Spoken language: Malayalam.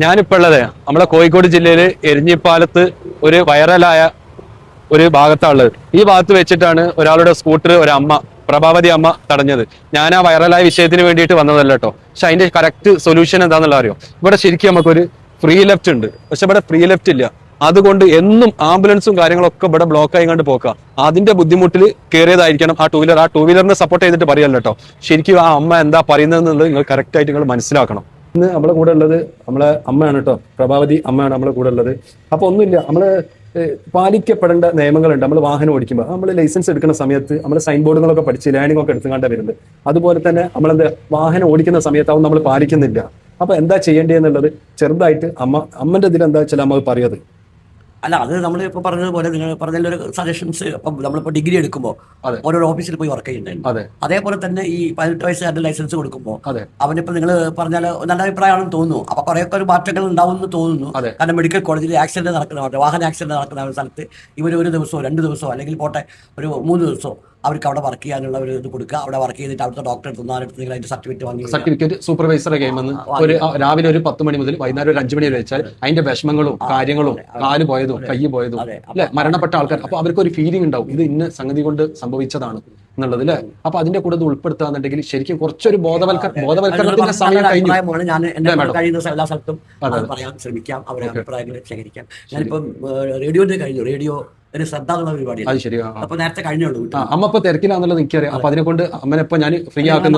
ഞാനിപ്പോ ഉള്ളത് നമ്മളെ കോഴിക്കോട് ജില്ലയില് എരിഞ്ഞിപ്പാലത്ത് ഒരു വൈറലായ ഒരു ഭാഗത്താണുള്ളത്. ഈ ഭാഗത്ത് വെച്ചിട്ടാണ് ഒരാളുടെ സ്കൂട്ടർ ഒരമ്മ പ്രഭാവതി അമ്മ തടഞ്ഞത്. ഞാൻ ആ വൈറലായ വിഷയത്തിന് വേണ്ടിയിട്ട് വന്നതല്ല കേട്ടോ. പക്ഷെ അതിന്റെ കറക്റ്റ് സൊല്യൂഷൻ എന്താണെന്നുള്ള അറിയോ? ഇവിടെ ശരിക്കും നമുക്കൊരു ഫ്രീ ലെഫ്റ്റ് ഉണ്ട്, പക്ഷെ ഇവിടെ ഫ്രീ ലെഫ്റ്റ് ഇല്ല. അതുകൊണ്ട് എന്നും ആംബുലൻസും കാര്യങ്ങളൊക്കെ ഇവിടെ ബ്ലോക്ക് ആയിക്കൊണ്ട് പോക്കാം. അതിന്റെ ബുദ്ധിമുട്ടിൽ കയറിയതായിരിക്കണം ആ ടൂ വീലർ. ആ ടൂ വീലറിനെ സപ്പോർട്ട് ചെയ്തിട്ട് പറയല്ല കേട്ടോ. ശരിക്കും ആ അമ്മ എന്താ പറയുന്നത് നിങ്ങൾ കറക്റ്റ് ആയിട്ട് നിങ്ങൾ മനസ്സിലാക്കണം. ഇന്ന് നമ്മളെ കൂടെ ഉള്ളത് നമ്മളെ അമ്മയാണ് കേട്ടോ, പ്രഭാവതി അമ്മയാണ് നമ്മളെ കൂടെ ഉള്ളത്. അപ്പൊ ഒന്നുമില്ല, നമ്മള് പാലിക്കപ്പെടേണ്ട നിയമങ്ങളുണ്ട്. നമ്മൾ വാഹനം ഓടിക്കുമ്പോൾ നമ്മൾ ലൈസൻസ് എടുക്കുന്ന സമയത്ത് നമ്മൾ സൈൻ ബോർഡുകളൊക്കെ പഠിച്ച് ലേണിംഗ് ഒക്കെ എടുത്തുകൊണ്ട് വരുന്നത്. അതുപോലെ തന്നെ നമ്മളെന്താ വാഹനം ഓടിക്കുന്ന സമയത്താവും നമ്മൾ പാലിക്കുന്നില്ല. അപ്പൊ എന്താ ചെയ്യേണ്ടതെന്നുള്ളത് ചെറുതായിട്ട് അമ്മന്റെ ഇതിൽ എന്താ വെച്ചാൽ അമ്മ പറയത്. അല്ല, അത് നമ്മൾ ഇപ്പോൾ പറഞ്ഞതുപോലെ നിങ്ങൾ പറഞ്ഞൊരു സജഷൻസ്. ഇപ്പം നമ്മളിപ്പോൾ ഡിഗ്രി എടുക്കുമ്പോൾ ഓരോ ഓഫീസിൽ പോയി വർക്ക് ചെയ്യുന്നുണ്ട്. അതേപോലെ തന്നെ ഈ 18 വയസ്സുകാരുടെ ലൈസൻസ് കൊടുക്കുമ്പോൾ അവനിപ്പോൾ നിങ്ങൾ പറഞ്ഞാൽ നല്ല അഭിപ്രായമാണെന്ന് തോന്നുന്നു. അപ്പൊ കുറേയൊക്കെ ഒരു മാറ്റങ്ങൾ ഉണ്ടാവും എന്ന് തോന്നുന്നു. കാരണം മെഡിക്കൽ കോളേജിൽ ആക്സിഡന്റ് നടക്കുന്ന, വാഹന ആക്സിഡന്റ് നടക്കുന്ന ഒരു സ്ഥലത്ത് ഇവർ 1 ദിവസമോ 2 ദിവസമോ അല്ലെങ്കിൽ പോട്ടെ ഒരു 3 ദിവസമോ അവർക്ക് അവിടെ വർക്ക് ചെയ്യാനുള്ള ഒരു ഇത് കൊടുക്കുക. അവിടെ വർക്ക് ചെയ്തിട്ട് അവിടുത്തെ ഡോക്ടർ എടുത്ത് അതിന്റെ സർട്ടിഫിക്കറ്റ് സൂപ്പർവൈസറെ കൈമെന്ന് ഒരു രാവിലെ ഒരു 10 മണി മുതൽ വൈകുന്നേരം ഒരു 5 മണി വരെ വെച്ചാൽ അതിന്റെ വിഷമങ്ങളും കാര്യങ്ങളും, കാല് പോയതും കൈ പോയതും അല്ലെ, മരണപ്പെട്ട ആൾക്കാർ, അപ്പൊ അവർക്ക് ഒരു ഫീലിംഗ് ഉണ്ടാവും ഇത് ഇന്ന സംഗതി കൊണ്ട് സംഭവിച്ചതാണ് എന്നുള്ളത് അല്ലെ. അപ്പൊ അതിന്റെ കൂടെ ഉൾപ്പെടുത്താന്നുണ്ടെങ്കിൽ ശരിക്കും കുറച്ചൊരു ബോധവൽക്കരണത്തിന്റെ സമയം കഴിഞ്ഞു. ഞാൻ കഴിയുന്ന എല്ലാ സ്ഥലത്തും പറയാൻ ശ്രമിക്കാം, അവരെ അഭിപ്രായങ്ങൾ ശേഖരിക്കാം. ഞാനിപ്പം റേഡിയോന്റെ കഴിഞ്ഞു, റേഡിയോ ഒരു ശ്രദ്ധ എന്നുള്ള പരിപാടിയാണ്. അപ്പൊ നേരത്തെ കഴിഞ്ഞുള്ളൂ. അമ്മ ഇപ്പൊ തിരക്കിലാന്നുള്ളത് എനിക്കറിയാം. അപ്പൊ അതിനെ കൊണ്ട് അമ്മനെപ്പോ ഞാൻ ഫ്രീ ആക്കുന്നു.